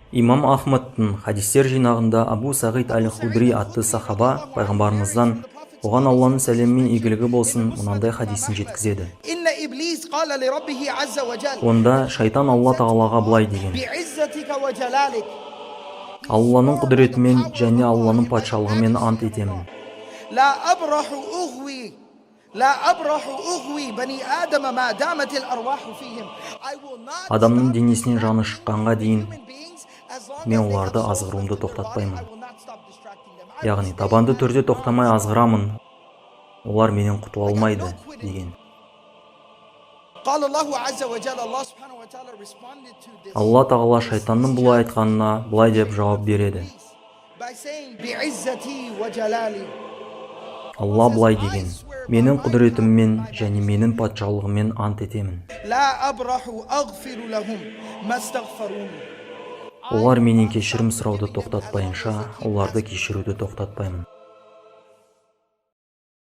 Имам Ахмадтың хадистер жинағында Абу Сағид әл-Худри атты сахаба пайғамбарымыздан, оған Алланың сәлемі мен игілігі болсын, мынандай хадисін жеткізеді. Онда шайтан Алла тағалаға былай деген: Алланың құдіретімен және Алланың патшалығымен ант етемін. Адамның денесінен жаны шыққанға дейін мен оларды азғыруымды тоқтатпаймын. Яғни табанды түрде тоқтамай азғырамын, олар менен құтыла алмайды деген. Алла тағала шайтанның бұлай айтқанына бұлай деп жауап береді. Алла бұлай деген: менің құдіретіммен және менің патшалығыммен ант етемін. Олар менен кешірім сұрауды тоқтатпайынша, оларды кешіруді тоқтатпаймын.